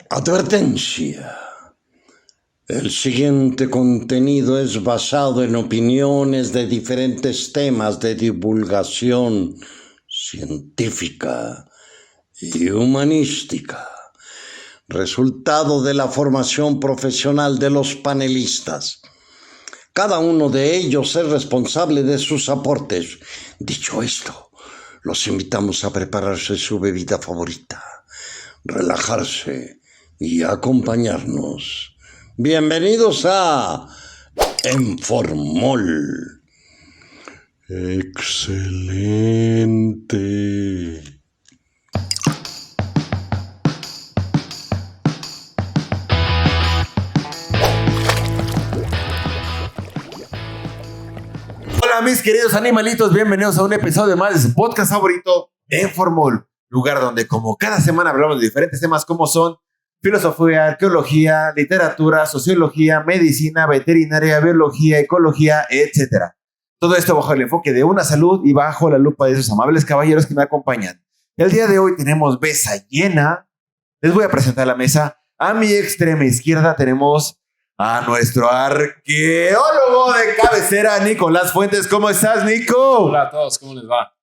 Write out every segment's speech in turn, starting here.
Advertencia. El siguiente contenido es basado en opiniones de diferentes temas de divulgación científica y humanística, resultado de la formación profesional de los panelistas. Cada uno de ellos es responsable de sus aportes. Dicho esto, los invitamos a prepararse su bebida favorita, relajarse y acompañarnos. Bienvenidos a Informol. Excelente. Hola mis queridos animalitos, bienvenidos a un episodio más de su podcast favorito, Informol, lugar donde como cada semana hablamos de diferentes temas como son filosofía, arqueología, literatura, sociología, medicina, veterinaria, biología, ecología, etc. Todo esto bajo el enfoque de una salud y bajo la lupa de esos amables caballeros que me acompañan. El día de hoy tenemos mesa llena. Les voy a presentar la mesa. A mi extrema izquierda tenemos a nuestro arqueólogo de cabecera, Nicolás Fuentes. ¿Cómo estás, Nico? Hola a todos, ¿cómo les va?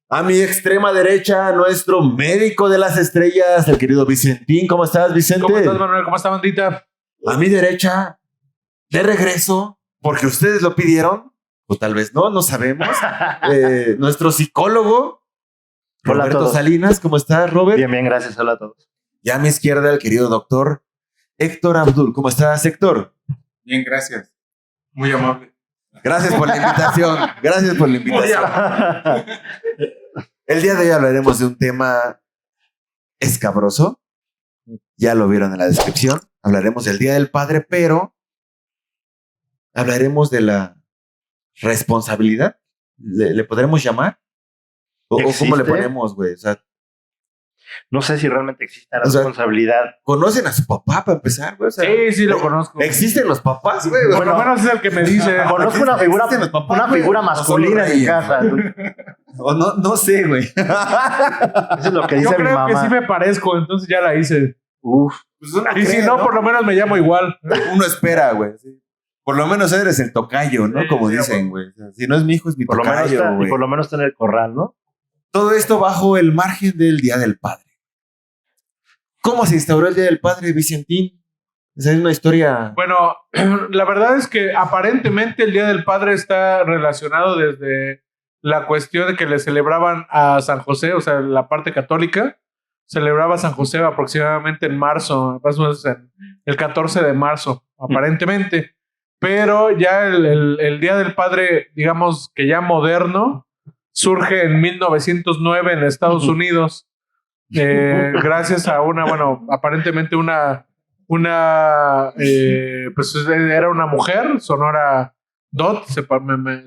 A mi extrema derecha, nuestro médico de las estrellas, el querido Vicentín. ¿Cómo estás, Vicente? ¿Cómo estás, Manuel? ¿Cómo está, bandita? A mi derecha, de regreso, porque ustedes lo pidieron, o tal vez no sabemos. Nuestro psicólogo, Hola Roberto a todos. Salinas. ¿Cómo estás, Robert? Bien, bien, gracias. Hola a todos. Y a mi izquierda, el querido doctor Héctor Abdul. ¿Cómo estás, Héctor? Bien, gracias. Muy amable. Gracias por la invitación. Gracias por la invitación. El día de hoy hablaremos de un tema escabroso. Ya lo vieron en la descripción. Hablaremos del Día del Padre, pero hablaremos de la responsabilidad. ¿Le podremos llamar? ¿O cómo le ponemos, güey? O sea, No sé si realmente existe la O sea, responsabilidad. ¿conocen a su papá para empezar, güey? O sea, Sí, lo conozco. ¿existen los papás, güey? Por lo menos es el que me dice. Conozco una figura, ¿existen los papás, una güey? figura ¿O solo masculina en mi ella? casa. O no sé, güey. Eso es lo que Yo dice mi creo que mamá. sí me parezco, entonces ya la hice. Uf. Pues uno Y si cree, no, por lo menos me llamo igual. Uno espera, güey. Sí. Por lo menos eres el tocayo, ¿no? Sí, Como sí, dicen, güey. O sea, si no es mi hijo, es mi Por lo menos tocayo, está, y güey. por lo menos está en el corral, ¿no? Todo esto bajo el margen del Día del Padre. ¿Cómo se instauró el Día del Padre, Vicentín? Esa es una historia... Bueno, la verdad es que aparentemente el Día del Padre está relacionado desde la cuestión de que le celebraban a San José, o sea, la parte católica. Celebraba a San José aproximadamente en marzo, más o menos el 14 de marzo, aparentemente. Pero ya el Día del Padre, digamos que ya moderno, surge en 1909 en Estados Unidos, gracias a aparentemente pues era una mujer, Sonora Dot,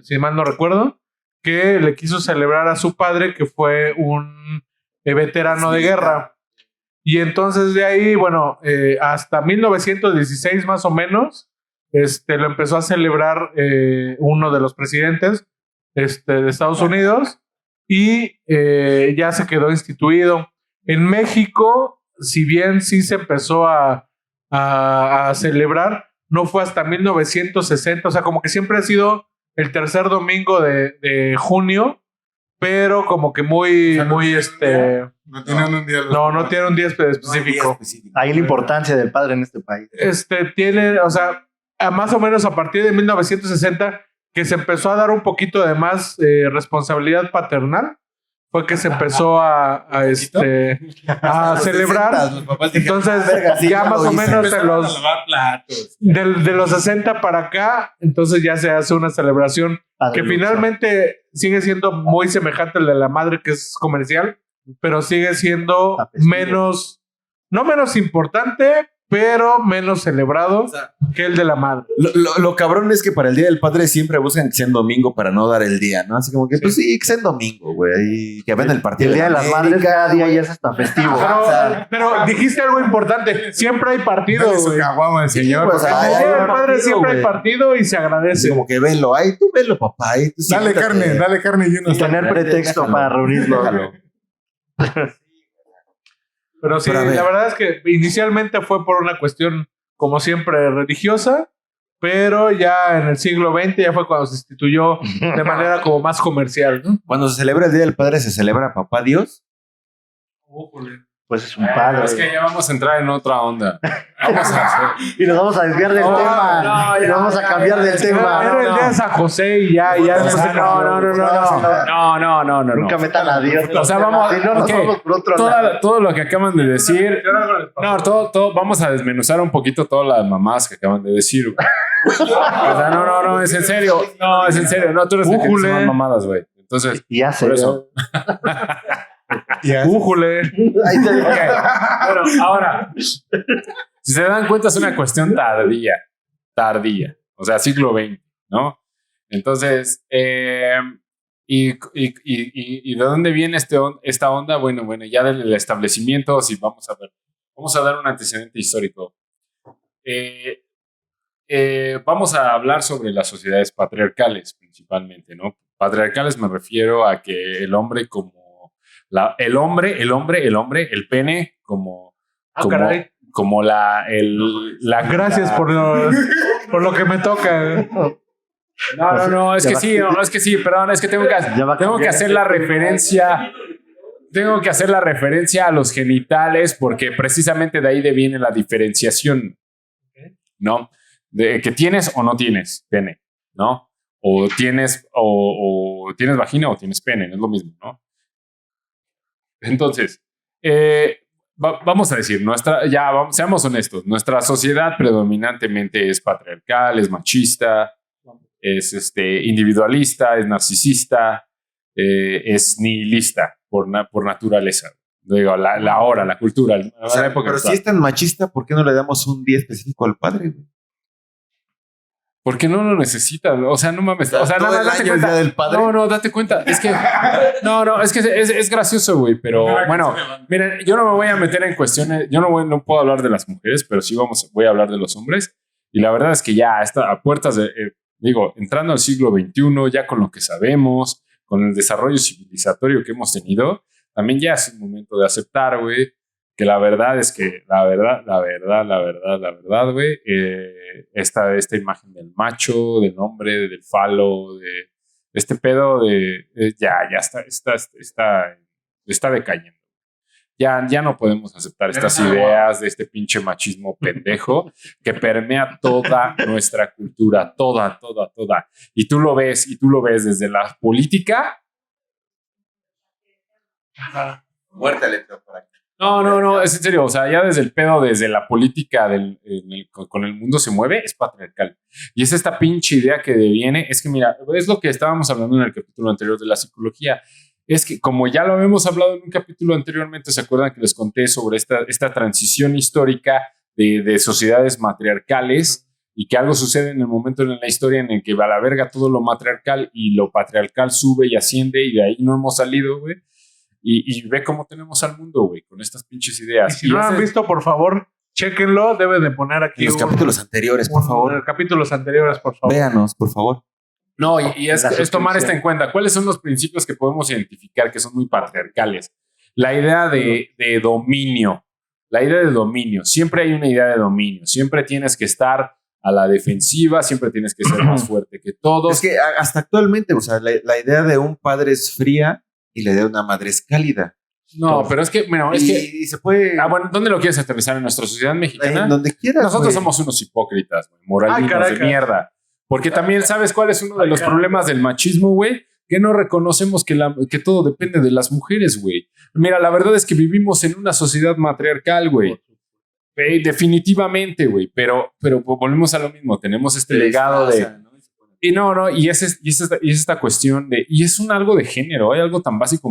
si mal no recuerdo, que le quiso celebrar a su padre, que fue un veterano de guerra. Y entonces de ahí, hasta 1916 más o menos, lo empezó a celebrar uno de los presidentes de Estados Unidos y ya se quedó instituido. En México, si bien sí se empezó a celebrar, no fue hasta 1960, o sea, como que siempre ha sido el tercer domingo de junio, pero como que No tienen un día. no tiene un día específico. Ahí la importancia del padre en este país. Tiene, o sea, más o menos a partir de 1960 que se empezó a dar un poquito de más responsabilidad paternal, fue que se empezó a celebrar. Entonces, ya más o menos de los 60 para acá, entonces ya se hace una celebración Padre que Lucho. finalmente sigue siendo muy semejante al de la madre, que es comercial, pero sigue siendo Tapestivo. no menos importante, pero menos celebrado que el de la madre. Lo cabrón es que para el Día del Padre siempre buscan que sea en domingo para no dar el día, ¿no? Así como que, pues sí, que sea en domingo, güey. Y que ven el Y partido. el Día de las América, Madres cada día güey. ya es hasta festivo. Pero dijiste algo importante. Siempre hay partido, Dale su güey. caguama al señor. pues, En ay, el Día del hay Padre partido, siempre hay güey. partido y se Así agradece. como que velo, ay, tú velo, papá. Ay, tú Dale siéntate. carne y unos Y tener pretexto Déjalo. para reunirlo. Déjalo. Pero sí, Pero a ver. la verdad es que inicialmente fue por una cuestión, como siempre, religiosa, pero ya en el siglo XX ya fue cuando se instituyó de manera como más comercial, ¿no? Cuando se celebra el Día del Padre, ¿se celebra Papá Dios? Pues es un padre. Es que ya vamos a entrar en otra onda. Vamos a hacer. Y nos vamos a desviar del tema. Y nos vamos a cambiar del tema. Era el día de San José y ya después se cambió. No. Nunca metan a Dios. O sea, vamos, Si no, nos ok, vamos por otro lado. todo lo que acaban de decir. No, todo, vamos a desmenuzar un poquito todas las mamás que acaban de decir, güey. O sea, no, es en serio. No, es en serio. No, tú eres el que dice más mamadas, güey. Entonces, Y hace por eso. eso. Újule. Ahí te digo. Ok. Bueno, ahora, si se dan cuenta, es una cuestión tardía, o sea, siglo XX, ¿no? Entonces, ¿y de dónde viene esta onda? Bueno, ya del establecimiento, si vamos a dar un antecedente histórico. Vamos a hablar sobre las sociedades patriarcales, principalmente, ¿no? Patriarcales me refiero a que el hombre como el pene como Caray. como la Gracias por lo que me toca. No, es que sí, perdón, es que tengo que hacer la referencia. Tengo que hacer la referencia a los genitales porque precisamente de ahí viene la diferenciación, ¿no? De que tienes o no tienes pene, ¿no? O tienes vagina o tienes pene, no es lo mismo, ¿no? Entonces, vamos a decir, seamos honestos, nuestra sociedad predominantemente es patriarcal, es machista, es individualista, es narcisista, es nihilista por naturaleza. Digo, la cultura, O sea, la época pero actual. si es tan machista, ¿por qué no le damos un día específico al padre, güey? Porque no lo necesita, o sea, no mames. O sea, todo el date año es cuenta. Día del Padre. No, date cuenta. Es que, es que es gracioso, güey. Pero bueno, miren, yo no me voy a meter en cuestiones. Yo no puedo hablar de las mujeres, pero sí voy a hablar de los hombres. Y la verdad es que ya está a puertas de, entrando al siglo XXI, ya con lo que sabemos, con el desarrollo civilizatorio que hemos tenido, también ya es un momento de aceptar, güey, que la verdad es que, la verdad, güey, esta imagen del macho, del hombre, del falo, de este pedo ya está decayendo. Ya no podemos aceptar estas ideas de este pinche machismo pendejo que permea toda nuestra cultura, toda. Y tú lo ves desde la política. Muerte electro por aquí. No, es en serio. O sea, ya desde el pedo, desde la política con el mundo se mueve, es patriarcal. Y es esta pinche idea que deviene. Es que, mira, es lo que estábamos hablando en el capítulo anterior de la psicología. Es que, como ya lo habíamos hablado en un capítulo anteriormente, ¿se acuerdan que les conté sobre esta transición histórica de sociedades matriarcales y que algo sucede en el momento en la historia en el que va a la verga todo lo matriarcal y lo patriarcal sube y asciende y de ahí no hemos salido, güey? Y ve cómo tenemos al mundo, güey, con estas pinches ideas. Y si no lo han visto, por favor, chéquenlo. Deben de poner aquí En los capítulos anteriores, por favor. Capítulos anteriores, por favor. Véanos, por favor. No, y es tomar esto en cuenta. ¿Cuáles son los principios que podemos identificar que son muy patriarcales? La idea de dominio. La idea de dominio. Siempre hay una idea de dominio. Siempre tienes que estar a la defensiva. Siempre tienes que ser más fuerte que todos. Es que hasta actualmente, o sea, la idea de un padre es fría y la idea de una madre es cálida. No, pero es que, bueno, Y se puede... bueno, ¿dónde lo quieres aterrizar? ¿En nuestra sociedad mexicana? En donde quieras, Nosotros güey. somos unos hipócritas, güey, moralinos caray. de mierda. Porque también, ¿sabes cuál es uno de los problemas del machismo, güey? Que no reconocemos que todo depende de las mujeres, güey. Mira, la verdad es que vivimos en una sociedad matriarcal, güey. Definitivamente, güey. Pero volvemos a lo mismo. Tenemos este legado de... Y y es esta cuestión de... Y es algo de género. Hay algo tan básico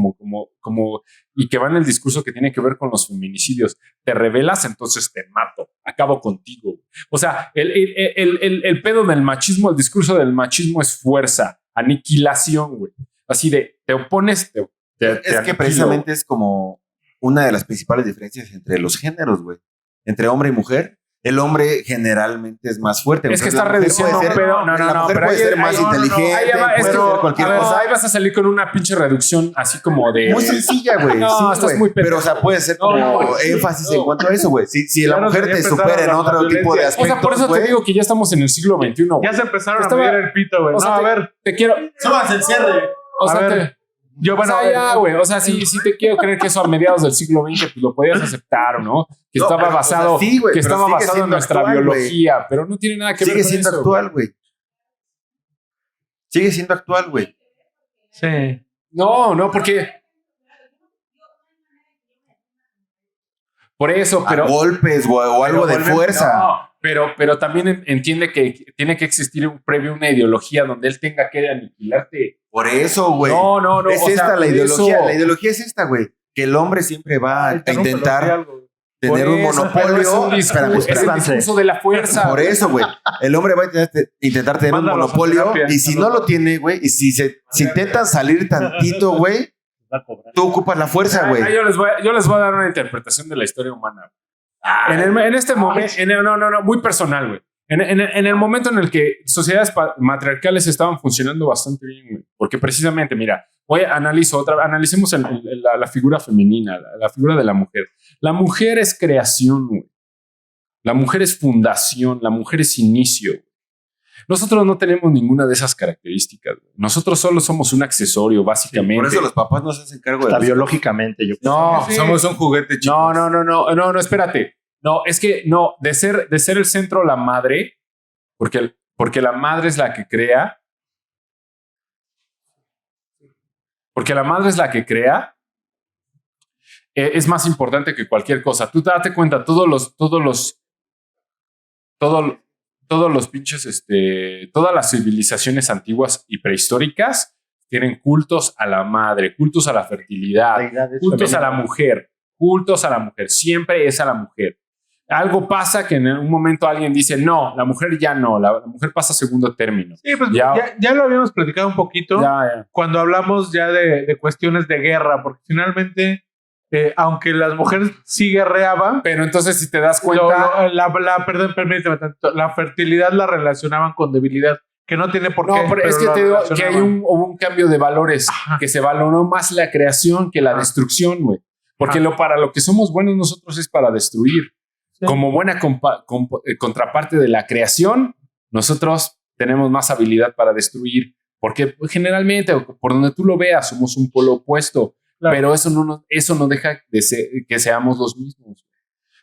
como... Y que va en el discurso que tiene que ver con los feminicidios. Te rebelas, entonces te mato. Acabo contigo. O sea, el pedo del machismo, el discurso del machismo es fuerza, aniquilación, güey. Así de, te opones, te Es que precisamente es como una de las principales diferencias entre los géneros, güey. Entre hombre y mujer. el hombre generalmente es más fuerte. Es que Entonces, está reduciendo un pedo. No, la mujer pero puede ser más inteligente, puede ser cualquier cosa. Ahí vas a salir con una pinche reducción así como de... Muy sencilla, güey. No, sí, estás güey. muy pendejo. Pero, o sea, puede ser como énfasis en cuanto a eso, güey. Si la mujer te supera en otro tipo de O aspectos, sea, por eso te digo que ya estamos en el siglo XXI, güey. Ya se empezaron Estaba- a medir el pito, güey. O sea, No, a ver. te quiero... Súbanse el cierre. O sea, A ver, yo, bueno, ya, güey. O sea, sí te quiero creer que eso a mediados del siglo XX pues lo podías aceptar, ¿no? Que No, estaba pero, basado, o sea, sí, güey, que pero estaba sigue basado en siendo nuestra actual, güey. biología, pero no tiene nada que ver sigue con siendo eso. actual, güey. Sigue siendo actual, güey. sí. No, porque... Por eso, A pero... golpes, güey, o algo de volvemos- fuerza. No, pero también entiende que tiene que existir previo una ideología donde él tenga que aniquilarte. Por eso, güey. No. Es o esta sea, la por ideología. eso- La ideología es esta, güey. Que el hombre siempre va a Interrúmpelo, di intentar algo. tener por un eso, monopolio. pero es un Espérame, discurso, es el discurso de la fuerza. Por eso, güey. El hombre va a intentar tener un Mándalos a monopolio. terapia. Y si no lo tiene, güey, y si intentan salir tantito, güey, tú ocupas la fuerza, güey. Yo les voy a dar una interpretación de la historia humana. En este momento, no, muy personal, güey. En el momento en el que sociedades matriarcales estaban funcionando bastante bien, güey. Porque precisamente, mira, analicemos la figura femenina, la figura de la mujer. La mujer es creación, güey. La mujer es fundación, la mujer es inicio. Nosotros no tenemos ninguna de esas características, güey. Nosotros solo somos un accesorio, básicamente. Por eso los papás no se hacen cargo de Hasta los biológicamente, yo creo. No, Somos un juguete, chicos. No, espérate. No, es que no, de ser el centro la madre, porque la madre es la que crea. Porque la madre es la que crea. Es más importante que cualquier cosa. Tú date cuenta, todos los pinches, todas las civilizaciones antiguas y prehistóricas tienen cultos a la madre, cultos a la fertilidad, cultos a la mujer, siempre es a la mujer. Algo pasa que en un momento alguien dice, no, la mujer ya no, la mujer pasa a segundo término. Sí, pues Ya. ya lo habíamos platicado un poquito Ya. cuando hablamos ya de cuestiones de guerra, porque finalmente, aunque las mujeres sí guerreaban, Pero entonces si te das cuenta... perdón, permíteme tanto, la fertilidad la relacionaban con debilidad, que no tiene por qué. No, pero es que la te digo que relacionaban. hubo un cambio de valores, Ajá. que se valoró más la creación que la Ajá. destrucción, güey. Porque Ajá. para lo que somos buenos nosotros es para destruir. Sí. Como buena contraparte de la creación, nosotros tenemos más habilidad para destruir. Porque generalmente, por donde tú lo veas, somos un polo opuesto. Claro. Pero eso no deja de ser, que seamos los mismos.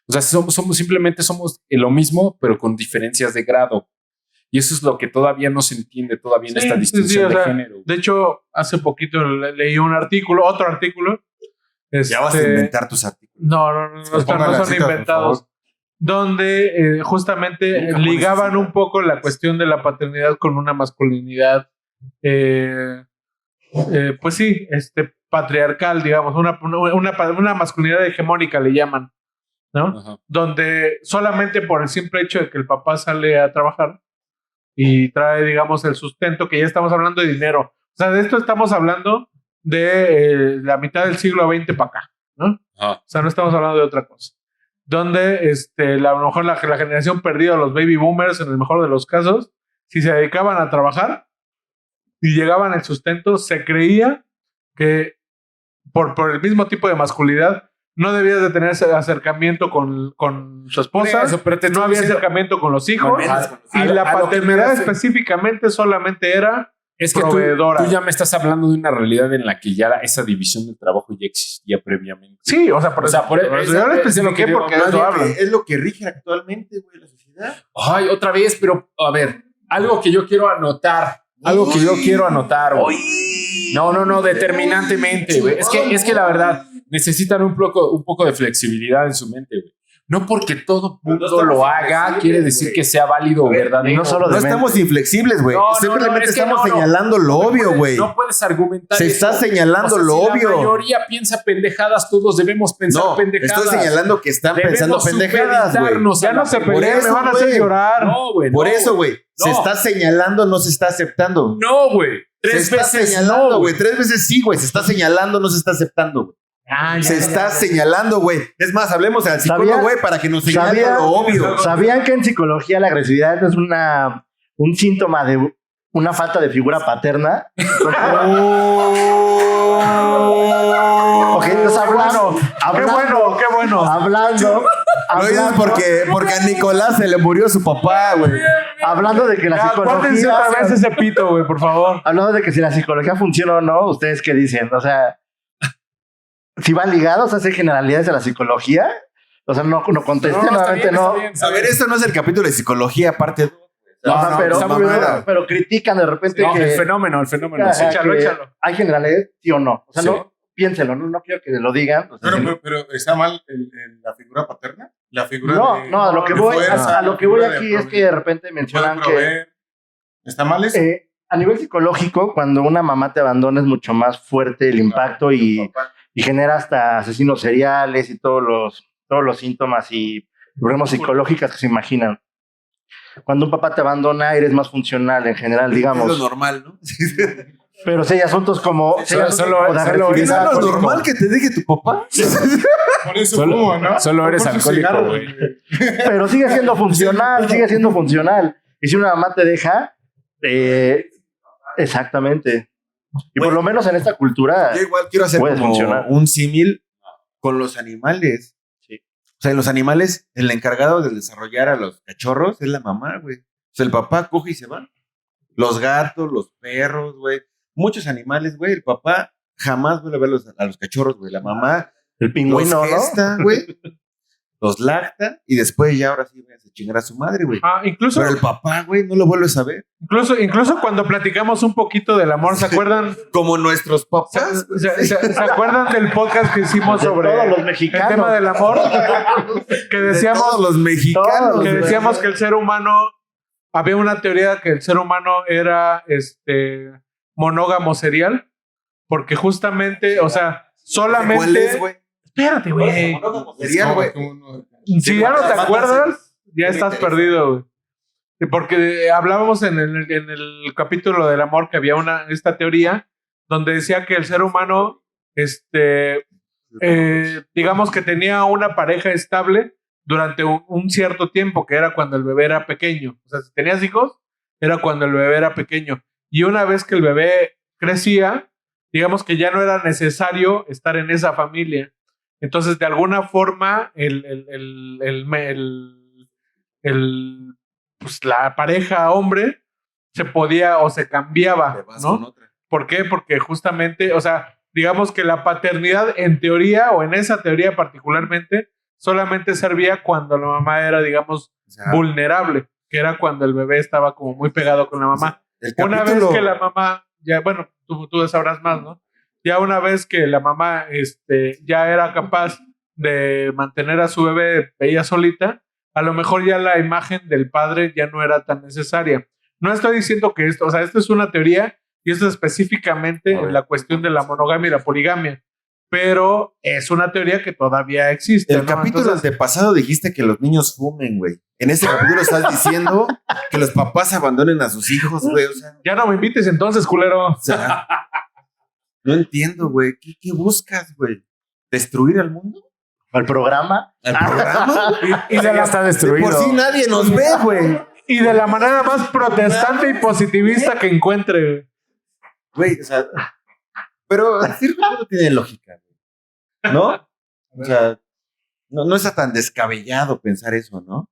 O sea, simplemente somos lo mismo, pero con diferencias de grado. Y eso es lo que todavía no se entiende todavía en Sí, esta sí, distinción o de sea, género. De hecho, hace poquito leí otro artículo. Ya vas a inventar tus artículos. No, Póngale son así, por inventados. favor. Donde justamente Nunca pones ligaban así. un poco la cuestión de la paternidad con una masculinidad, pues sí, patriarcal, digamos, una masculinidad hegemónica le llaman, ¿no? Ajá. Donde solamente por el simple hecho de que el papá sale a trabajar y trae, digamos, el sustento, que ya estamos hablando de dinero. O sea, de esto estamos hablando de la mitad del siglo XX para acá, ¿no? Ajá. O sea, no estamos hablando de otra cosa. Donde a lo mejor la generación perdida, los baby boomers, en el mejor de los casos, si se dedicaban a trabajar y llegaban al sustento, se creía que por el mismo tipo de masculinidad no debías de tener ese acercamiento con su esposa, Eso, pero te no estoy había diciendo- acercamiento con los hijos, Bueno, y la a lo que me paternidad refiero- específicamente solamente era Es que proveedora. tú ya me estás hablando de una realidad en la que ya esa división del trabajo ya existía previamente. Sí, o sea, por eso yo lo es lo que especifiqué digo, porque no, de eso no, hablan. Es lo que rige actualmente, güey, la sociedad. Ay, otra vez, pero a ver, algo que yo quiero anotar. Algo que yo quiero anotar, güey. No, determinantemente, güey. Es que la verdad necesitan un poco de flexibilidad en su mente, güey. No porque todo mundo lo haga quiere decir que sea válido o verdadero. no solo No de estamos inflexibles, güey. No, Simplemente es que estamos no. señalando lo obvio, güey. No puedes argumentar. Se eso. está señalando O sea, lo si obvio. La mayoría piensa pendejadas, todos debemos pensar No, pendejadas. estoy señalando que están Debemos pensando pendejadas, güey. supeditarnos a Ya no la se pendeja. peleen, eso, me van a hacer güey. llorar. No, güey. Por no, eso, güey. Se No. está señalando, no se está aceptando. No, güey. Se Tres está veces señalando, no, güey. 3 veces sí, güey. Se está señalando, no se está aceptando, güey. Se está señalando, güey. Es más, hablemos al psicólogo, güey, para que nos señale lo obvio. ¿Sabían que en psicología la agresividad es un síntoma de una falta de figura paterna? Ok, entonces Qué bueno. Hablando Lo dices porque a Nicolás se le murió su papá, güey. Hablando de que la Acuérdense psicología... otra vez ese pito, güey, por favor. Hablando de que si la psicología funciona o no, ¿ustedes qué dicen? O sea, si van ligados a hacer generalidades de la psicología, o sea, no contesten, nuevamente no. A ver, esto no es el capítulo de psicología, parte 2. Pero critican de repente No, que... el fenómeno. Sí. Échalo. ¿Hay generalidades, sí o no? O sea, Sí. no, piénselo, no quiero que lo digan. O sea, Pero ¿está mal la figura paterna? La figura no, a lo que de voy, fuerza, a lo que voy figura de aquí es que de repente mencionan que proveer. ¿Está mal eso? a nivel psicológico, cuando una mamá te abandona es mucho más fuerte el impacto y genera hasta asesinos seriales y todos los síntomas y problemas psicológicos que se imaginan. Cuando un papá te abandona, eres más funcional en general, digamos. Es lo normal, ¿no? Pero si hay asuntos como... Solo ¿Es lo normal que te deje tu papá? Por eso fumo, ¿no? Solo eres Por su alcohólico, cigarro, güey. Pero sigue siendo funcional, Y si una mamá te deja, exactamente. Y por lo menos en esta cultura... Yo igual quiero hacer puede como funcionar. un símil con los animales. Sí. O sea, en los animales, el encargado de desarrollar a los cachorros es la mamá, güey. O sea, el papá coge y se va. Los gatos, los perros, güey. Muchos animales, güey. El papá jamás vuelve a ver a los cachorros, güey. La mamá El pingüino, los gesta, güey. Los lacta y después ya ahora sí güey, se chingará a su madre, güey. Incluso, Pero el papá, güey, no lo vuelves a ver. incluso cuando platicamos un poquito del amor, ¿se acuerdan? Como nuestros papás. ¿Se acuerdan del podcast que hicimos De sobre todos los el mexicanos. tema del amor? Que De decíamos todos los mexicanos. que güey. decíamos que el ser humano, había una teoría que el ser humano era monógamo serial, porque justamente, o sea, solamente... ¿Cuál es, güey? Espérate, güey. Serial, güey. Si ya no te acuerdas, ya estás perdido, güey. Porque hablábamos en el capítulo del amor que había esta teoría donde decía que el ser humano, digamos que tenía una pareja estable durante un cierto tiempo, que era cuando el bebé era pequeño. O sea, si tenías hijos, era cuando el bebé era pequeño. Y una vez que el bebé crecía, digamos que ya no era necesario estar en esa familia. Entonces, de alguna forma, pues, la pareja hombre se podía o se cambiaba, ¿no? ¿Por qué? Porque justamente, o sea, digamos que la paternidad en teoría, o en esa teoría particularmente, solamente servía cuando la mamá era, digamos, vulnerable, que era cuando el bebé estaba como muy pegado con la mamá. Una vez que la mamá, ya, bueno, tú sabrás más, ¿no? Ya una vez que la mamá ya era capaz de mantener a su bebé ella solita, a lo mejor ya la imagen del padre ya no era tan necesaria. No estoy diciendo que esto, o sea, esto es una teoría y esto es específicamente en la cuestión de la monogamia y la poligamia, pero es una teoría que todavía existe. El capítulo antepasado dijiste que los niños fumen, güey. En este capítulo estás diciendo que los papás abandonen a sus hijos, güey. O sea, ya no me invites entonces, culero. O sea, no entiendo, güey. ¿Qué buscas, güey? ¿Destruir al mundo? ¿Al programa? ¿Al programa? Y ya está destruido. Por si nadie nos ve, güey. Y de la manera más protestante y positivista que encuentre. Güey, o sea, pero a cierto punto tiene lógica, ¿no? O sea, no está tan descabellado pensar eso, ¿no?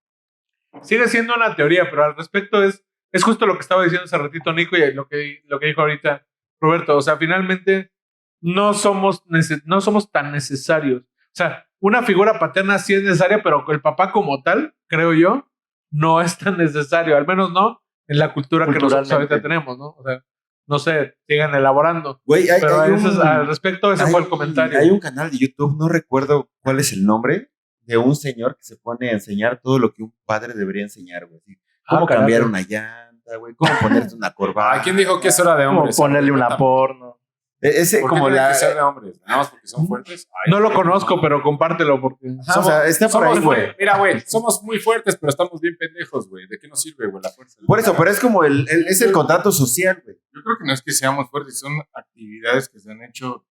Sigue siendo una teoría, pero al respecto es justo lo que estaba diciendo hace ratito Nico y lo que dijo ahorita Roberto. O sea, finalmente no somos tan necesarios. O sea, una figura paterna sí es necesaria, pero el papá como tal, creo yo, no es tan necesario. Al menos no en la cultura que nosotros ahorita tenemos, ¿no? O sea, no sé, sigan elaborando. Güey, al respecto, ese fue el comentario. Hay un canal de YouTube, no recuerdo cuál es el nombre, de un señor que se pone a enseñar todo lo que un padre debería enseñar, güey. Cómo cambiar una llanta, güey, cómo ponerte una corbata. ¿Quién dijo que eso era de hombres? Cómo ponerle una porno. Ese como que ser de hombres, nada más porque son fuertes. No lo conozco, pero compártelo porque o sea, está por ahí, güey. Mira, güey, somos muy fuertes, pero estamos bien pendejos, güey. ¿De qué nos sirve, güey, la fuerza? Por eso, pero es como es el contrato social, güey. Yo creo que no es que seamos fuertes, son actividades que se han hecho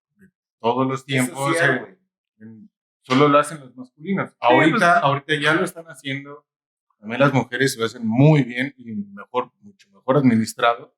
todos los tiempos. social, güey. Solo lo hacen los masculinos. Ahorita ya lo están haciendo. También las mujeres lo hacen muy bien y mucho mejor administrado.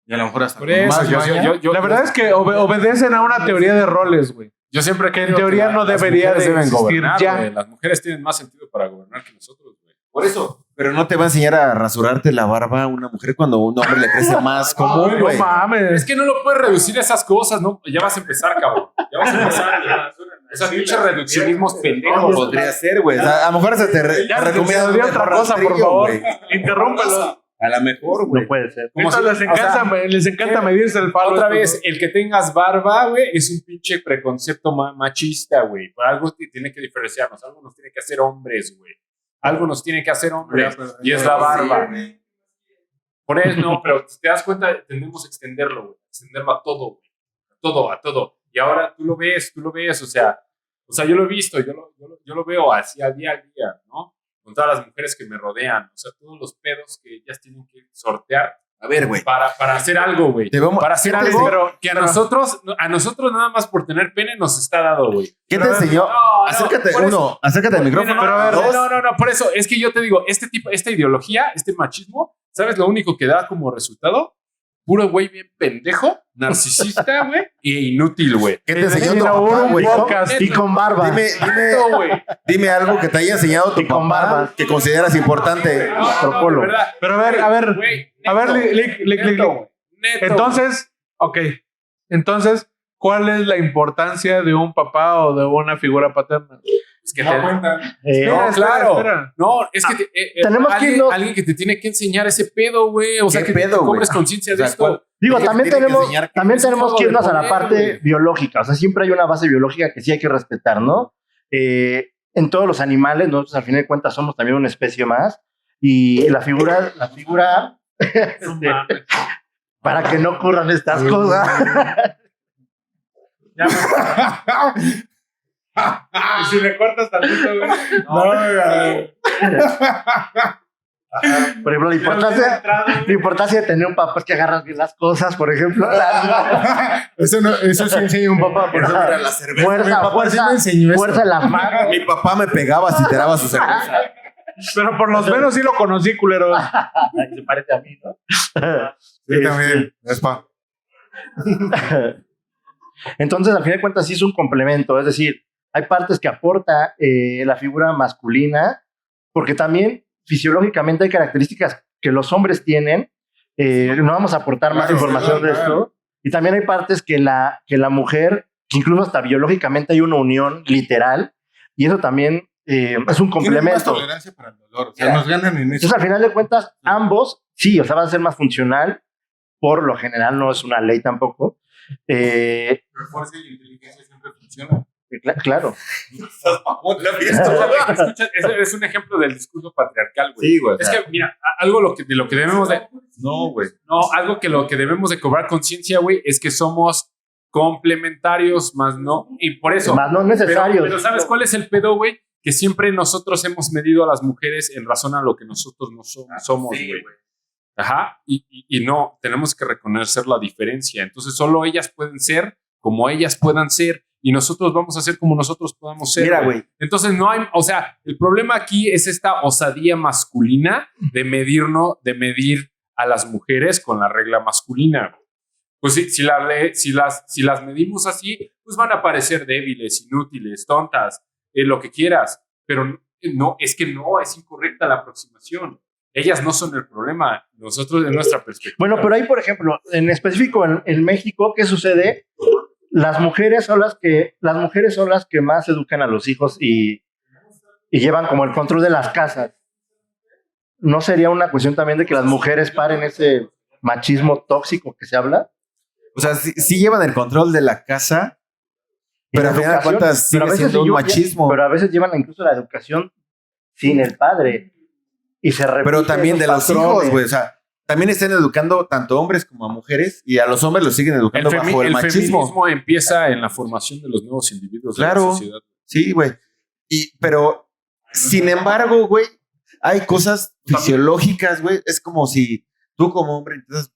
Y a lo mejor hasta Por con eso, más maña. La verdad es que obedecen a una teoría de roles, güey. Yo siempre Que en creo teoría no las debería mujeres de deben existir gobernar, ya. güey. Las mujeres tienen más sentido para gobernar que nosotros, güey. Por eso. Pero no te va a enseñar a rasurarte la barba a una mujer cuando a un hombre le crece más común, No güey. mames. Es que no lo puedes reducir a esas cosas, ¿no? Ya vas a empezar, cabrón. Ya vas a empezar. Ya. O sea, pinche reduccionismos pendejos. Podría ser, güey. O sea, a lo mejor se te Ya, recomienda di otra cosa, por rastrillo, favor. güey. Interrúmpelo. A lo mejor, güey. No puede ser. Como Entonces si- les encanta medirse el palo. Otra vez, el que tengas barba, güey, es un pinche preconcepto machista, güey. Por algo tiene que diferenciarnos. Algo nos tiene que hacer hombres, güey. Algo nos tiene que hacer hombres. Y es la barba. Por eso, no, pero si te das cuenta, tendemos a extenderlo, güey. Extenderlo a todo, güey. A todo. Y ahora tú lo ves, o sea, yo lo he visto, yo lo veo así al día, ¿no? Con todas las mujeres que me rodean, o sea, todos los pedos que ellas tienen que sortear A ver, güey. para hacer algo, güey. Te vamos- Para hacer ¿qué te algo pero- que a nosotros nada más por tener pene nos está dado, güey. ¿Qué te Pero, enseñó? no, Acércate, por eso- uno, acércate al micrófono. pero a ver, Dos, No, por eso es que yo te digo, esta ideología, este machismo, ¿sabes lo único que da como resultado? Puro güey bien pendejo, narcisista, güey, e inútil, güey. ¿qué te enseñó tu Inaugura papá, un güey? podcast. Y con barba. Dime, güey. dime algo que te haya enseñado tu Y con papá barbas. que consideras importante. Propolo. de verdad. Pero a ver, Güey, Neto, güey. Neto, Entonces, ok. Entonces, ¿cuál es la importancia de un papá o de una figura paterna? es que No te- cuentan. No, claro. espera. No, es que tenemos que alguien, irnos- alguien que te tiene que enseñar ese pedo, güey. O sea, ¿Qué que pedo, tú güey? cobres conciencia O sea, de esto. ¿cuál? Digo, Ella te también tiene que tenemos, enseñar también es tenemos todo que de irnos a la poder, parte güey. biológica. O sea, siempre hay una base biológica que sí hay que respetar, ¿no? En todos los animales, nosotros al final de cuentas somos también una especie más. Y la figura No mames. para que no ocurran estas cosas. Ya me- Y si le cortas tantito, güey. Por ejemplo, la importancia de tener un papá es que agarras bien las cosas, por ejemplo. Eso sí enseña un papá. Por ejemplo, Para la cerveza. Mi papá Fuerza, sí me enseñó eso. fuerza en las manos. Mi papá me pegaba si tiraba su cerveza. Pero por lo menos sí lo conocí, culero. Se parece a mí, ¿no? Sí, también. Es pa. Entonces, al final de cuentas, sí es un complemento. Es decir, hay partes que aporta la figura masculina, porque también fisiológicamente hay características que los hombres tienen. No vamos a aportar más Claro, información de claro. esto. Y también hay partes que la mujer, que incluso hasta biológicamente hay una unión literal, y eso también es un Tienen más complemento. tolerancia para el dolor. O sea, nos ganan en eso. Entonces, al final de cuentas, ambos, sí, o sea, van a ser más funcional. Por lo general, no es una ley tampoco. Pero fuerza y inteligencia siempre funcionan. Claro. Escucha, es un ejemplo del discurso patriarcal, güey. Sí, güey. Es que, mira, algo de lo que debemos de... No, güey. No, algo que lo que debemos de cobrar conciencia, güey, es que somos complementarios, más no... Y por eso... Más no necesarios. Pero ¿sabes cuál es el pedo, güey? Que siempre nosotros hemos medido a las mujeres en razón a lo que nosotros no somos, güey. Ajá. Y no, tenemos que reconocer la diferencia. Entonces, solo ellas pueden ser como ellas puedan ser y nosotros vamos a ser como nosotros podamos ser. Mira, güey. Entonces, no hay, o sea, el problema aquí es esta osadía masculina de medir a las mujeres con la regla masculina. Pues si las medimos así, pues van a parecer débiles, inútiles, tontas, lo que quieras. Pero no, es incorrecta la aproximación. Ellas no son el problema, nosotros de nuestra perspectiva. Bueno, pero ahí, por ejemplo, en específico en México, ¿qué sucede? Las mujeres son las que más educan a los hijos y llevan como el control de las casas. ¿No sería una cuestión también de que las mujeres paren ese machismo tóxico que se habla? O sea, sí llevan el control de la casa, pero al final de cuentas sigue siendo un machismo. Pero a veces llevan incluso la educación sin el padre. Y se repite Pero también de esos los patrones. hijos, güey. O sea, también están educando tanto hombres como a mujeres y a los hombres los siguen educando bajo el machismo. feminismo empieza en la formación de los nuevos individuos de Claro. la sociedad. Sí, güey. Pero, sin embargo, güey, hay cosas fisiológicas, güey. Es como si tú como hombre intentas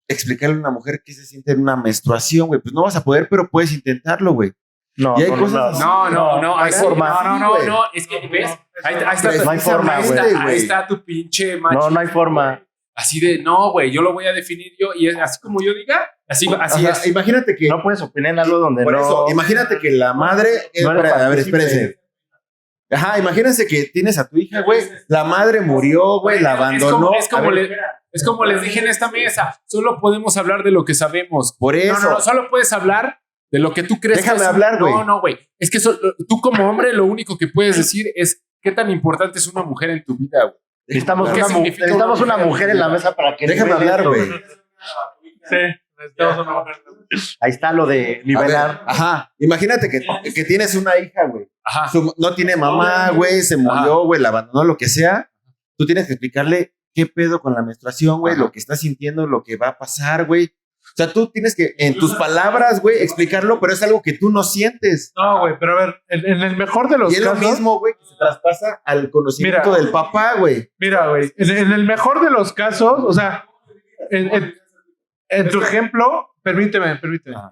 explicarle a una mujer qué se siente en una menstruación, güey. Pues no vas a poder, pero puedes intentarlo, güey. No, Y hay no, cosas no. No, hay forma. no, es que, ¿ves? Ahí está, No hay forma, ahí está tu pinche macho. No hay forma. Así de, no, güey, yo lo voy a definir yo, y así como yo diga, así Ajá, es. imagínate que... No puedes opinar en algo donde Por no... eso, imagínate que la madre... No era a ver, partícipe. espérense. Ajá, imagínense que tienes a tu hija, güey. La madre murió, güey, la abandonó. Es como les dije en esta mesa, solo podemos hablar de lo que sabemos. Por eso. No, solo puedes hablar de lo que tú crees. Déjame que es. hablar, güey. No, güey. Es que tú como hombre lo único que puedes decir es qué tan importante es una mujer en tu vida, güey. Necesitamos ¿Qué significa necesitamos una una mujer? mujer en la mesa para que... Déjame nivele hablar, esto. güey. Sí, necesitamos una mujer. Ahí está lo de A ver, nivelar. ajá. Imagínate que tienes una hija, güey. Ajá. No tiene mamá, güey, se murió, güey, la abandonó, lo que sea. Tú tienes que explicarle qué pedo con la menstruación, güey, lo que está sintiendo, lo que va a pasar, güey. O sea, tú tienes que, en tus palabras, güey, explicarlo, pero es algo que tú no sientes. No, güey, pero a ver, en el mejor de los Y es lo casos... mismo, güey, que se traspasa al conocimiento Mira. del papá, güey. Mira, güey, en el mejor de los casos, o sea, en tu ejemplo, permíteme,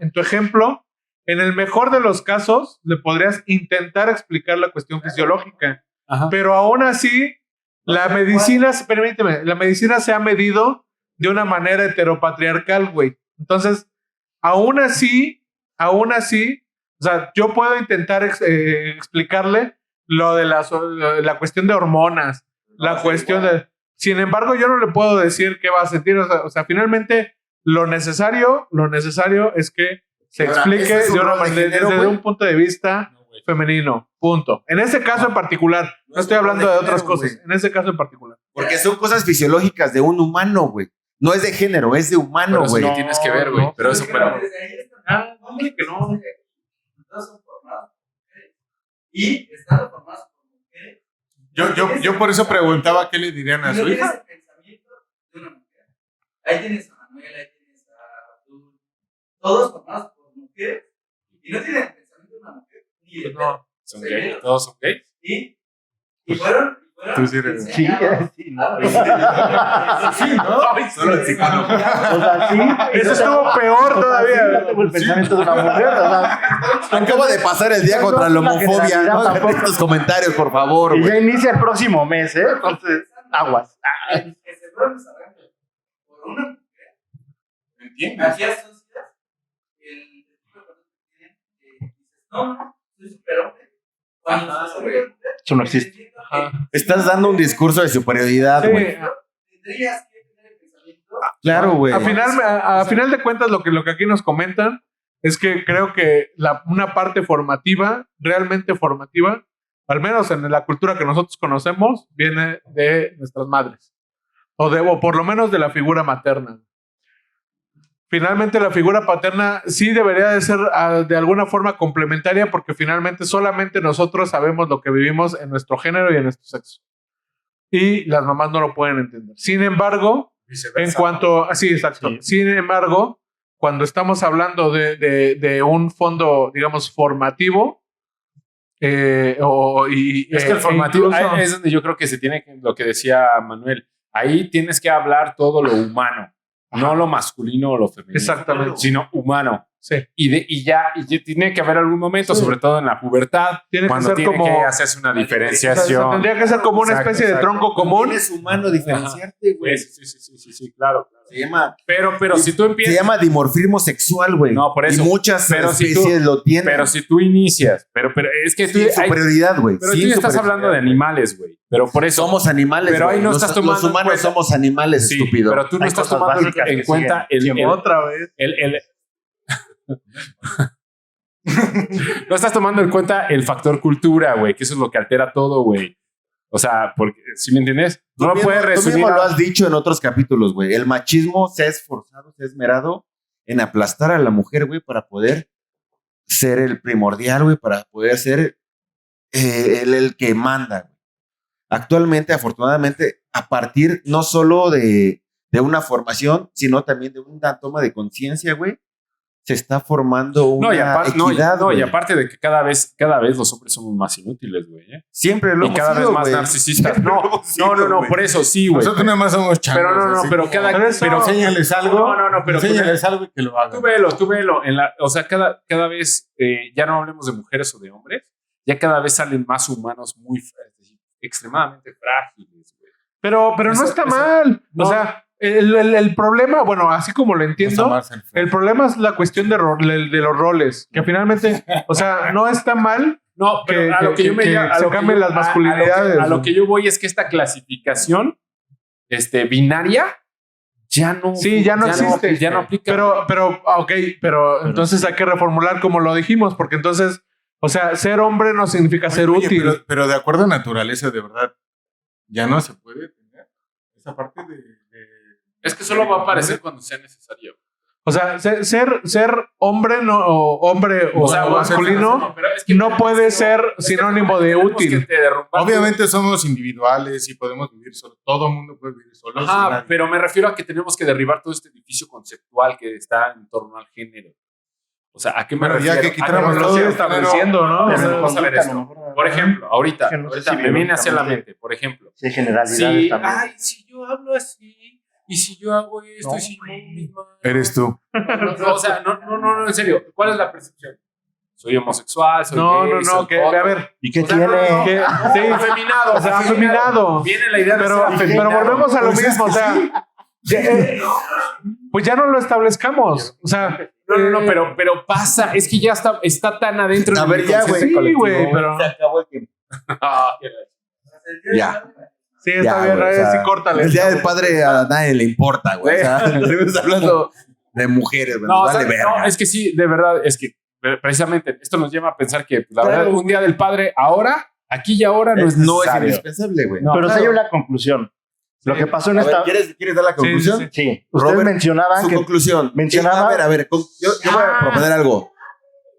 en tu ejemplo, en el mejor de los casos, le podrías intentar explicar la cuestión fisiológica, Ajá. pero aún así, la medicina se ha medido de una manera heteropatriarcal, güey. Entonces, aún así, o sea, yo puedo intentar explicarle lo de la cuestión de hormonas, la cuestión de... Sin embargo, yo no le puedo decir qué va a sentir. O sea, finalmente, lo necesario es que se Ahora, explique ¿eso es un de una rol de manera, género, desde güey? un punto de vista femenino. Punto. En ese caso en particular. No estoy hablando de otras cosas. güey. En ese caso en particular. Porque son cosas fisiológicas de un humano, güey. No es de género, es de humano, Pero eso güey. no tienes que ver, güey. no. Pero eso, pero... Ah, dile que no. Y estando formados por mujeres. Yo por eso preguntaba qué le dirían a Y su no tienes hija. el pensamiento de una mujer. Ahí tienes a Manuel, ahí tienes a Abdul, todos formados por mujeres y no tienen el pensamiento de una mujer. Ni de No. ¿Son gays? ¿Todos son gays? y fueron. Tú sí eres. Sí, sí, no. Sí, ¿no? Solo el psicólogo. O sea, sí. Eso estuvo peor O sea, todavía. sí, no tengo el pensamiento de una mujer. O sea, Acaba de pasar el día contra la homofobia. No hagan estos comentarios, por favor, y güey. ya inicia el próximo mes, ¿eh? Entonces, aguas. Que se fueron desarrollando por una mujer. ¿Entiendes? Así asocias el tipo de cosas que tienen. Dices, no, soy superhombre. Cuando se desarrolla la mujer, Eso no existe. Estás dando un discurso de superioridad, Sí, güey. tendrías que tener el pensamiento. Claro, güey. a final de cuentas, lo que aquí nos comentan es que creo que una parte formativa, realmente formativa, al menos en la cultura que nosotros conocemos, viene de nuestras madres. O por lo menos de la figura materna. Finalmente, la figura paterna sí debería de ser de alguna forma complementaria, porque finalmente solamente nosotros sabemos lo que vivimos en nuestro género y en nuestro sexo. Y las mamás no lo pueden entender. Sin embargo, en cuanto... Sí, exacto. Sí. Sin embargo, cuando estamos hablando de un fondo, digamos, formativo, Es que el formativo incluso- ahí es donde yo creo que se tiene que, lo que decía Manuel, ahí tienes que hablar todo lo humano, no lo masculino o lo femenino, Exactamente. sino humano. Sí. Y ya tiene que haber algún momento, Sí. sobre todo en la pubertad, Tiene que cuando ser tiene como- que hacerse una O sea, diferenciación. tendría que ser como una Exacto, especie de exacto. tronco común. Es humano diferenciarte, güey. Sí, claro. Se llama, Pero si tú se empiezas... llama dimorfismo sexual, güey. No, por eso. Y muchas Pero si tú- especies lo tienen. Pero si tú inicias, pero es que tú, Sin hay- superioridad, güey. pero Sin tú ya estás superioridad, hablando de güey. animales, güey. Pero por eso... Somos animales, Pero ahí güey. no Los- estás tomando Los en humanos cuenta- somos animales, Sí, estúpido. pero tú no Hay estás cosas tomando básicas en que cuenta siguen. Otra vez. No estás tomando en cuenta el factor cultura, güey, que eso es lo que altera todo, güey. O sea, porque, ¿sí me entiendes? No lo Tú puedes mismo- tú resumir. mismo lo has dicho en otros capítulos, güey. El machismo se ha esforzado, se ha esmerado en aplastar a la mujer, güey, para poder ser el primordial, güey, para poder ser el que manda, güey. Actualmente, afortunadamente, a partir no solo de una formación, sino también de una toma de conciencia, güey, se está formando una equidad, y güey. aparte de que cada vez los hombres somos más inútiles, güey. Siempre lo Y hemos cada sido, vez más güey. narcisistas. Siempre No, lo hemos sido, no, güey. por eso sí, güey. Nosotros nada más somos changos. Pero no, así pero como- pero enséñales algo. No, pero enséñales algo y que lo hagan. Tú velo. O sea, cada vez, ya no hablemos de mujeres o de hombres, ya cada vez salen más humanos muy extremadamente frágiles, güey. Pero no está mal. no. O sea, el problema, bueno, así como lo Vamos a entiendo, amarse al frente. el problema es la cuestión de los roles. Que finalmente, o sea, no está mal. No, pero a lo que yo me que a se lo que cambien yo- las masculinidades. a lo que yo voy es que esta clasificación binaria ya no Sí, ya no existe. ya no aplica. Pero entonces hay que reformular como lo dijimos, porque entonces, o sea, ser hombre no significa ser Oye, útil. pero de acuerdo a naturaleza, de verdad, ya no se puede tener esa parte de es que solo va a aparecer cuando sea necesario. O sea, ser hombre o sea, masculino pero es que no puede ser sinónimo de tenemos útil. que derrumbar- Obviamente somos individuales y podemos vivir solos. Todo el mundo puede vivir solo. sin Ajá, nadie. pero me refiero a que tenemos que derribar todo este edificio conceptual que está en torno al género. O sea, ¿a qué me Bueno, ya refiero? que quitáramos Lo todo sigue el estableciendo, ¿no? Pero O sea, vamos a ver esto. Por ejemplo, ahorita Que no sé ahorita si me viene hacia la biológicamente- mente, por ejemplo. Sí, generalidades Si, también. si yo hablo así, y si yo hago esto, No, y si yo hago mis manos. Eres tú. No, o sea, no, en serio. ¿Cuál es la percepción? Soy homosexual, soy No, gay, soy que joto. a ver, ¿Y qué O sea, tiene? que sí, Afeminado. o sea, afeminado. Viene la idea de Pero, ser afeminado. pero volvemos a lo Pues es mismo, que o sea, pues ya no lo establezcamos. O sea, No, pero pasa, es que ya está tan adentro. A en ver, el ya, inconsciente sí, colectivo. güey, pero Se acabó el tiempo. Ah, Ya. sí, está Ya, bien, güey, o sea, sí, córtale. El día del padre a nadie le importa, güey. O sea, estamos hablando de mujeres, güey. No, Vale, o sea, verga. no, es que sí, de verdad, es que precisamente esto nos lleva a pensar que la Claro. verdad, un día del padre ahora, aquí y ahora, no es No es necesario. indispensable, güey. No, Pero sí claro. hay una conclusión. Lo que pasó en A ver, esta... ¿quieres dar la conclusión? sí, Sí, ustedes Robert, mencionaban Su que... conclusión. mencionaba- A ver, yo voy a proponer algo.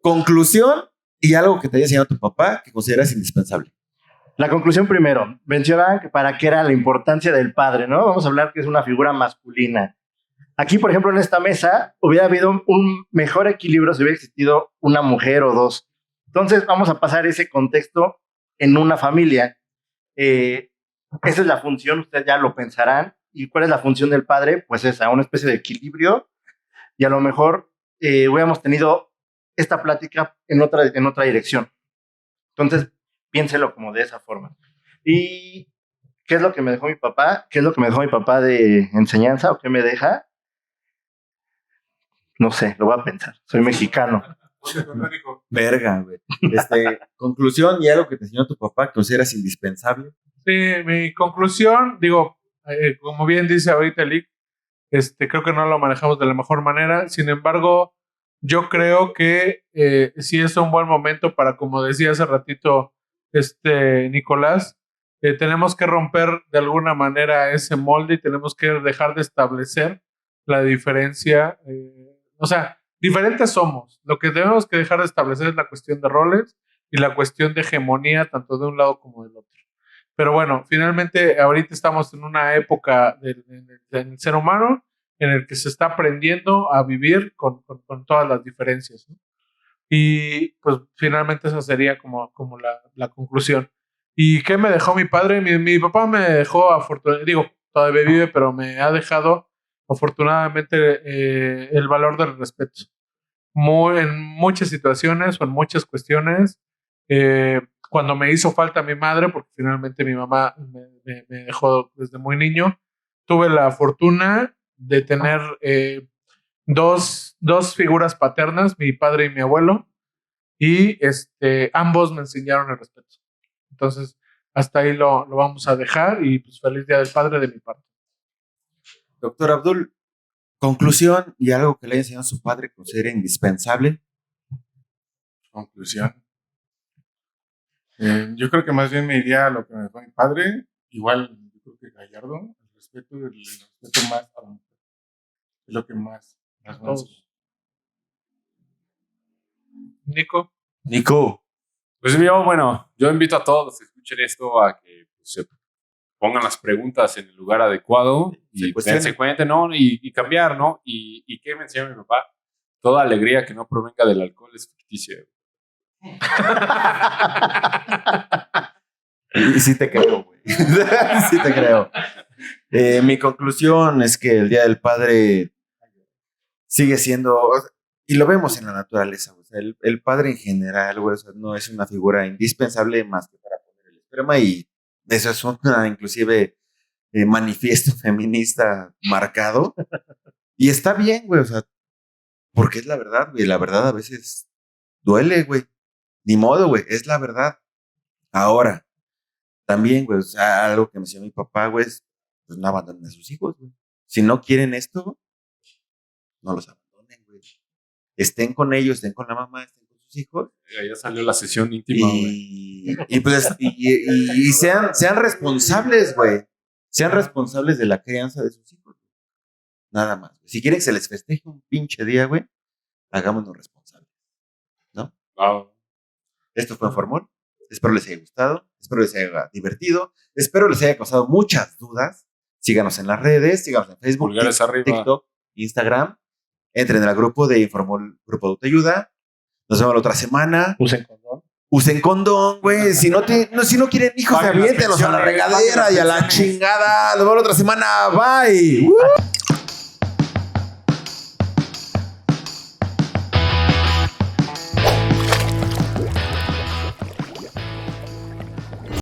Conclusión y algo que te haya enseñado tu papá que consideras indispensable. La conclusión primero, mencionaban que para qué era la importancia del padre, ¿no? Vamos a hablar que es una figura masculina. Aquí, por ejemplo, en esta mesa, hubiera habido un mejor equilibrio si hubiera existido una mujer o dos. Entonces, vamos a pasar ese contexto en una familia. Esa es la función, ustedes ya lo pensarán. ¿Y cuál es la función del padre? Pues esa, una especie de equilibrio. Y a lo mejor hubiéramos tenido esta plática en otra dirección. Entonces, piénselo como de esa forma. ¿Y qué es lo que me dejó mi papá? ¿Qué es lo que me dejó mi papá de enseñanza o qué me deja? No sé, lo voy a pensar. Soy mexicano. Verga, güey. Conclusión y algo que te enseñó tu papá que consideras indispensable. Sí, mi conclusión, digo, como bien dice ahorita Lick, creo que no lo manejamos de la mejor manera. Sin embargo, yo creo que sí es un buen momento para, como decía hace ratito Nicolás, tenemos que romper de alguna manera ese molde y tenemos que dejar de establecer la diferencia. O sea, diferentes somos. Lo que tenemos que dejar de establecer es la cuestión de roles y la cuestión de hegemonía, tanto de un lado como del otro. Pero bueno, finalmente ahorita estamos en una época del ser humano en el que se está aprendiendo a vivir con todas las diferencias, ¿no? Y pues finalmente esa sería como la conclusión. ¿Y qué me dejó mi padre? Mi papá me dejó, afortunadamente, todavía vive, pero me ha dejado afortunadamente el valor del respeto. En muchas situaciones o en muchas cuestiones, cuando me hizo falta mi madre, porque finalmente mi mamá me dejó desde muy niño, tuve la fortuna de tener dos figuras paternas, mi padre y mi abuelo, y ambos me enseñaron el respeto. Entonces, hasta ahí lo vamos a dejar y pues feliz Día del Padre de mi parte. Doctor Abdul, conclusión y algo que le haya enseñado a su padre que considera indispensable. Conclusión. Yo creo que más bien me iría a lo que me dejó mi padre. Igual, yo creo que Gallardo, el respeto más a la mujer. Es lo que más Todos. Nico. Nico. Pues yo invito a todos que escuchen esto a que pues, se pongan las preguntas en el lugar adecuado y cuestionen. dense cuenta, ¿no? Y cambiar, ¿no? ¿Y qué me enseñó mi papá? Toda alegría que no provenga del alcohol es ficticia. Y sí te creo, güey. Sí te creo. Mi conclusión es que el Día del Padre sigue siendo, y lo vemos en la naturaleza, o sea, el padre en general, güey, o sea, no es una figura indispensable más que para poner el esperma, y eso es una, inclusive, manifiesto feminista marcado. Y está bien, güey, o sea, porque es la verdad, güey. La verdad a veces duele, güey. Ni modo, güey, es la verdad. Ahora, también, güey, o sea, algo que me decía mi papá, güey, es, pues no abandonen a sus hijos, güey. Si no quieren esto, no los abandonen, güey. Estén con ellos, estén con la mamá, estén con sus hijos. Ya salió la sesión íntima, güey. Y sean responsables, güey. Sean responsables de la crianza de sus hijos. Nada más. Si quieren que se les festeje un pinche día, güey, hagámonos responsables. ¿No? Wow. Esto fue Formol. Espero les haya gustado. Espero les haya divertido. Espero les haya causado muchas dudas. Síganos en las redes. Síganos en Facebook, Pulgares arriba. TikTok, Instagram. Entren al grupo de Informol, Grupo de Autoayuda. Nos vemos la otra semana. Usen condón. Usen condón, güey. Si no quieren hijos, Paguen las aviéntelos a la pensiones, regadera paguen y a las la pensiones. chingada. Nos vemos la otra semana. Bye.